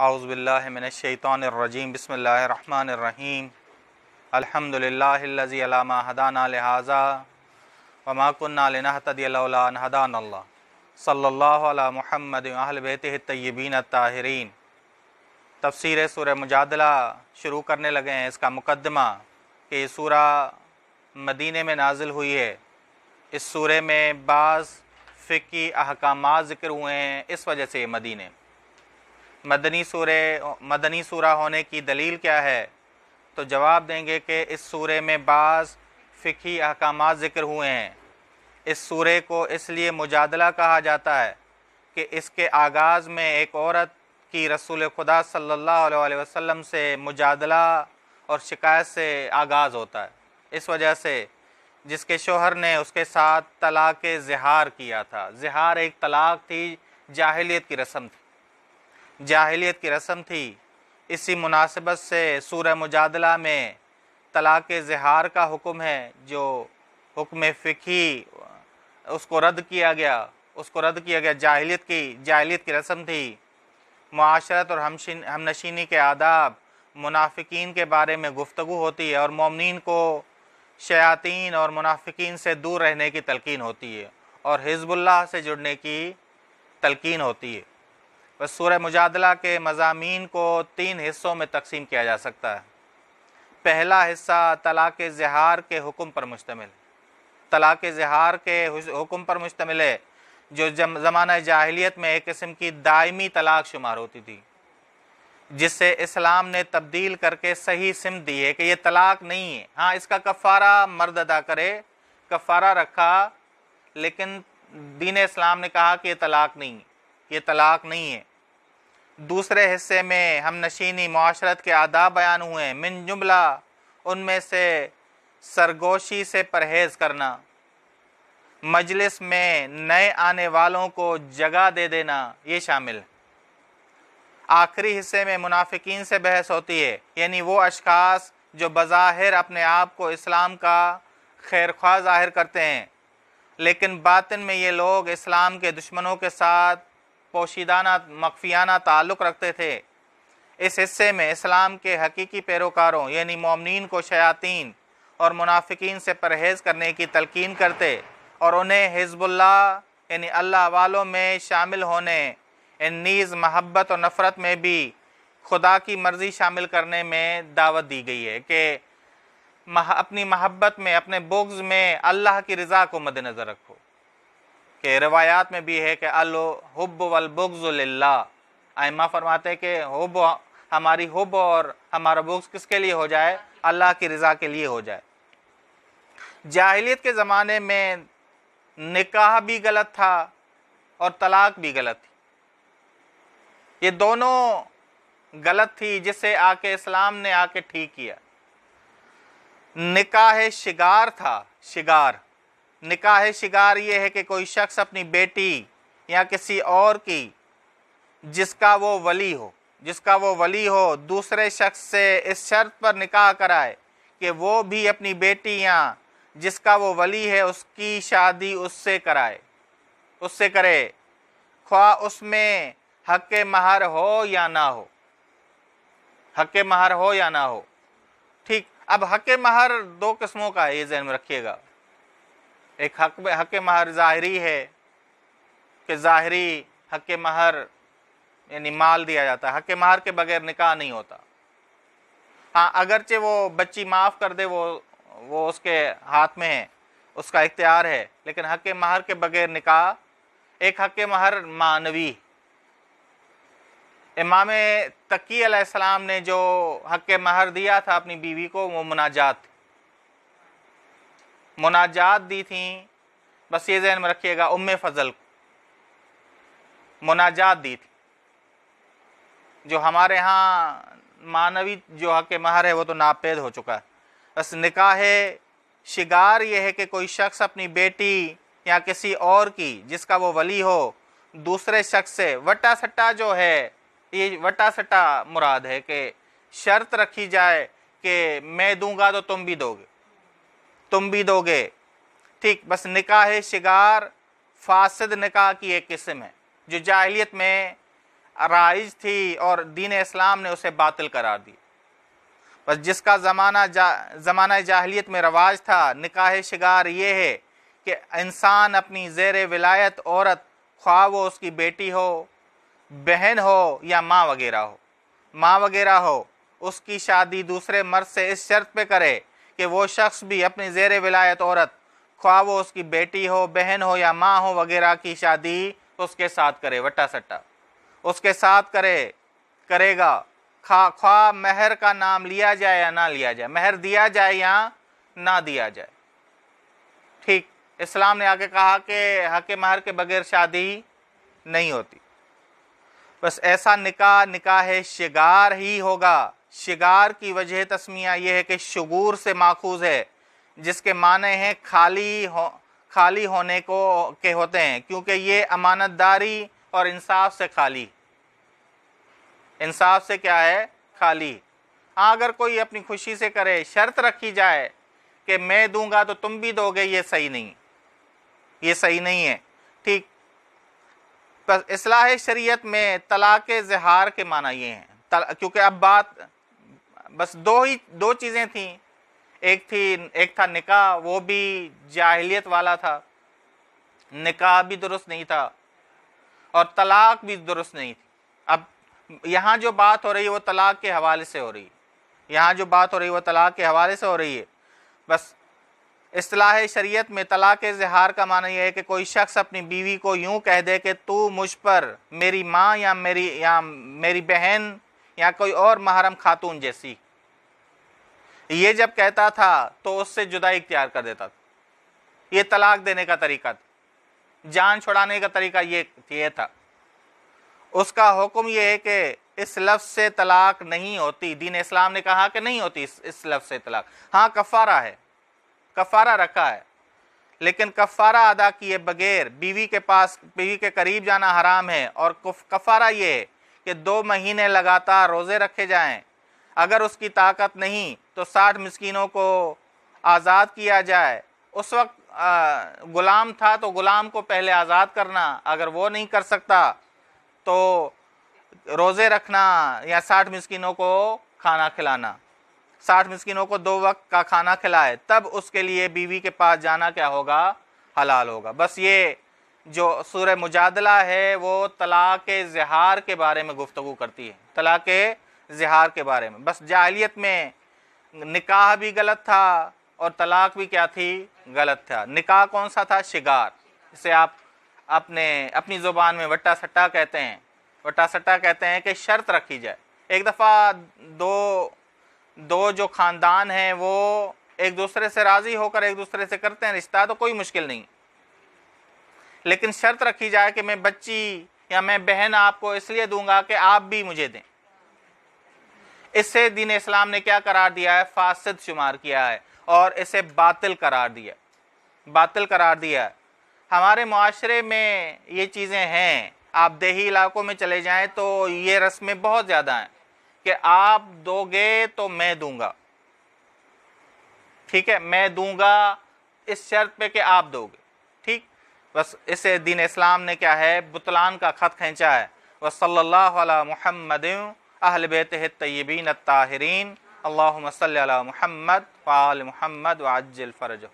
اعوذ باللہ من الشیطان الرجیم بسم اللہ الرحمن الرحیم الحمدللہ الذی علی ما ہدانا لہذا وما كنا لنہتدی لولا ان ہدانا اللہ صلی اللہ علی محمد واہل بیتہ الطیبین الطاہرین۔ تفسیر سورہ مجادلہ شروع کرنے لگے ہیں۔ اس کا مقدمہ کہ یہ سورہ مدینہ میں نازل ہوئی ہے۔ اس سورہ میں بعض فقہی احکامات ذکر ہوئے ہیں، اس وجہ سے یہ مدنی سورہ ہونے کی دلیل کیا ہے؟ تو جواب دیں گے کہ اس سورہ میں بعض فقہی احکامات ذکر ہوئے ہیں۔ اس سورہ کو اس لیے مجادلہ کہا جاتا ہے کہ اس کے آغاز میں ایک عورت کی رسول خدا صلی اللہ علیہ وسلم سے مجادلہ اور شکایت سے آغاز ہوتا ہے۔ اس وجہ سے جس کے شوہر نے اس کے ساتھ طلاق زہار کیا تھا، زہار ایک طلاق تھی، جاہلیت کی رسم تھی۔ اسی مناسبت سے سورہ مجادلہ میں طلاق زہار کا حکم ہے، جو حکم فقہی اس کو رد کیا گیا۔ جاہلیت کی رسم تھی۔ معاشرت اور ہم نشینی کے آداب، منافقین کے بارے میں گفتگو ہوتی ہے، اور مومنین کو شیاطین اور منافقین سے دور رہنے کی تلقین ہوتی ہے، اور حزب اللہ سے جڑنے کی تلقین ہوتی ہے۔ بس سورہ مجادلہ کے مضامین کو 3 حصوں میں تقسیم کیا جا سکتا ہے۔ پہلا حصہ طلاق زہار کے حکم پر مشتمل ہے، جو زمانہ جاہلیت میں ایک قسم کی دائمی طلاق شمار ہوتی تھی، جس سے اسلام نے تبدیل کر کے صحیح سمت دی ہے کہ یہ طلاق نہیں ہے۔ ہاں، اس کا کفارہ مرد ادا کرے، کفارہ رکھا، لیکن دین اسلام نے کہا کہ یہ طلاق نہیں ہے۔ دوسرے حصے میں ہم نشینی معاشرت کے آداب بیان ہوئے ہیں، من جملہ ان میں سے سرگوشی سے پرہیز کرنا، مجلس میں نئے آنے والوں کو جگہ دے دینا، یہ شامل ہے۔ آخری حصے میں منافقین سے بحث ہوتی ہے، یعنی وہ اشخاص جو بظاہر اپنے آپ کو اسلام کا خیرخواہ ظاہر کرتے ہیں، لیکن باطن میں یہ لوگ اسلام کے دشمنوں کے ساتھ پوشیدانہ مخفیانہ تعلق رکھتے تھے۔ اس حصے میں اسلام کے حقیقی پیروکاروں یعنی مومنین کو شیاطین اور منافقین سے پرہیز کرنے کی تلقین کرتے، اور انہیں حزب اللہ یعنی اللہ والوں میں شامل ہونے، نیز محبت اور نفرت میں بھی خدا کی مرضی شامل کرنے میں دعوت دی گئی ہے کہ اپنی محبت میں، اپنے بغض میں اللہ کی رضا کو مد نظر رکھو۔ کہ روایات میں بھی ہے کہ الحب والبغض للہ، ائمہ فرماتے ہیں کہ ہماری حب اور ہمارا بغض کس کے لیے ہو جائے؟ اللہ کی رضا کے لیے ہو جائے۔ جاہلیت کے زمانے میں نکاح بھی غلط تھا اور طلاق بھی غلط تھی، یہ دونوں غلط تھی، جسے اسلام نے آ کے ٹھیک کیا۔ نکاح شگار تھا، نکاح شگار یہ ہے کہ کوئی شخص اپنی بیٹی یا کسی اور کی جس کا وہ ولی ہو دوسرے شخص سے اس شرط پر نکاح کرائے کہ وہ بھی اپنی بیٹی یا جس کا وہ ولی ہے اس کی شادی اس سے کرے، خواہ اس میں حق مہر ہو یا نہ ہو۔ ٹھیک، اب حق مہر 2 قسموں کا ہے، یہ ذہن میں رکھیے گا۔ ایک حق مہر ظاہری ہے کہ ظاہری حق مہر یعنی مال دیا جاتا ہے، حق مہر کے بغیر نکاح نہیں ہوتا۔ ہاں، اگرچہ وہ بچی معاف کر دے، وہ اس کے ہاتھ میں ہے، اس کا اختیار ہے، لیکن حق مہر کے بغیر نکاح۔ ایک حق مہر معنوی، امام تقی علیہ السلام نے جو حق مہر دیا تھا اپنی بیوی کو، وہ مناجات دی تھیں۔ بس یہ ذہن میں رکھیے گا، ام فضل کو مناجات دی تھی۔ جو ہمارے ہاں معنوی جو حق مہر ہے وہ تو ناپید ہو چکا ہے۔ بس نکاح شگار یہ ہے کہ کوئی شخص اپنی بیٹی یا کسی اور کی جس کا وہ ولی ہو دوسرے شخص سے وٹا سٹا جو ہے، یہ وٹا سٹا مراد ہے کہ شرط رکھی جائے کہ میں دوں گا تو تم بھی دو گے۔ ٹھیک، بس نکاح شگار فاسد نکاح کی ایک قسم ہے، جو جاہلیت میں رائج تھی اور دین اسلام نے اسے باطل قرار دی۔ بس جس کا زمانہ جاہلیت میں رواج تھا، نکاح شگار یہ ہے کہ انسان اپنی زیر ولایت عورت، خواہ وہ اس کی بیٹی ہو، بہن ہو یا ماں وغیرہ ہو، اس کی شادی دوسرے مرد سے اس شرط پہ کرے کہ وہ شخص بھی اپنی زیر ولایت عورت، خواہ وہ اس کی بیٹی ہو، بہن ہو یا ماں ہو وغیرہ کی شادی اس کے ساتھ کرے، وٹا سٹا اس کے ساتھ کرے گا، خواہ مہر کا نام لیا جائے یا نہ لیا جائے، مہر دیا جائے یا نہ دیا جائے۔ ٹھیک، اسلام نے آگے کہا کہ حق مہر کے بغیر شادی نہیں ہوتی۔ بس ایسا نکاح شگار ہی ہوگا۔ شگار کی وجہ تسمیہ یہ ہے کہ شگور سے ماخوذ ہے، جس کے معنی ہیں خالی ہونے کے ہوتے ہیں، کیونکہ یہ امانت داری اور انصاف سے خالی، انصاف سے کیا ہے؟ خالی۔ اگر کوئی اپنی خوشی سے کرے، شرط رکھی جائے کہ میں دوں گا تو تم بھی دو گے، یہ صحیح نہیں ہے۔ ٹھیک، بس اصلاح شریعت میں طلاق زہار کے معنی یہ ہیں، کیونکہ اب بات بس دو چیزیں تھیں، ایک تھا نکاح، وہ بھی جاہلیت والا تھا، نکاح بھی درست نہیں تھا اور طلاق بھی درست نہیں تھی۔ اب یہاں جو بات ہو رہی ہے وہ طلاق کے حوالے سے ہو رہی ہے، بس اصلاح شریعت میں طلاق زہار کا معنی یہ ہے کہ کوئی شخص اپنی بیوی کو یوں کہہ دے کہ تو مجھ پر میری ماں یا میری بہن یا کوئی اور محرم خاتون جیسی۔ یہ جب کہتا تھا تو اس سے جدائی اختیار کر دیتا تھا۔ یہ طلاق دینے کا طریقہ تھا، جان چھڑانے کا طریقہ یہ تھا۔ اس کا حکم یہ ہے کہ اس لفظ سے طلاق نہیں ہوتی، دین اسلام نے کہا کہ نہیں ہوتی اس لفظ سے طلاق۔ ہاں کفارہ ہے، کفارہ رکھا ہے، لیکن کفارہ ادا کیے بغیر بیوی کے قریب جانا حرام ہے، اور کفارہ یہ ہے کہ 2 مہینے لگاتار روزے رکھے جائیں، اگر اس کی طاقت نہیں تو 60 مسکینوں کو آزاد کیا جائے۔ اس وقت غلام تھا تو غلام کو پہلے آزاد کرنا، اگر وہ نہیں کر سکتا تو روزے رکھنا یا 60 مسکینوں کو کھانا کھلانا، 60 مسکینوں کو 2 وقت کا کھانا کھلائے، تب اس کے لیے بیوی کے پاس جانا کیا ہوگا؟ حلال ہوگا۔ بس یہ جو سورہ مجادلہ ہے وہ طلاق زہار کے بارے میں گفتگو کرتی ہے، طلاق زہار کے بارے میں۔ بس جاہلیت میں نکاح بھی غلط تھا اور طلاق بھی کیا تھی؟ غلط تھا۔ نکاح کون سا تھا؟ شگار، اسے آپ اپنی زبان میں وٹا سٹا کہتے ہیں کہ شرط رکھی جائے۔ ایک دفعہ دو جو خاندان ہیں وہ ایک دوسرے سے راضی ہو کر ایک دوسرے سے کرتے ہیں رشتہ، تو کوئی مشکل نہیں، لیکن شرط رکھی جائے کہ میں بچی یا میں بہن آپ کو اس لیے دوں گا کہ آپ بھی مجھے دیں۔ اس سے دین اسلام نے کیا قرار دیا ہے؟ فاسد شمار کیا ہے اور اسے باطل قرار دیا ہے۔ ہمارے معاشرے میں یہ چیزیں ہیں، آپ دیہی علاقوں میں چلے جائیں تو یہ رسمیں بہت زیادہ ہیں کہ آپ دو گے تو میں دوں گا، ٹھیک ہے، میں دوں گا اس شرط پہ کہ آپ دو گے، ٹھیک۔ بس اسے دین اسلام نے کیا ہے؟ بطلان کا خط کھینچا ہے۔ وصلی اللہ علی محمد اہل بیتہ الطیبین الطاہرین، اللہم صلی علی محمد وآل محمد وعجل فرجہ۔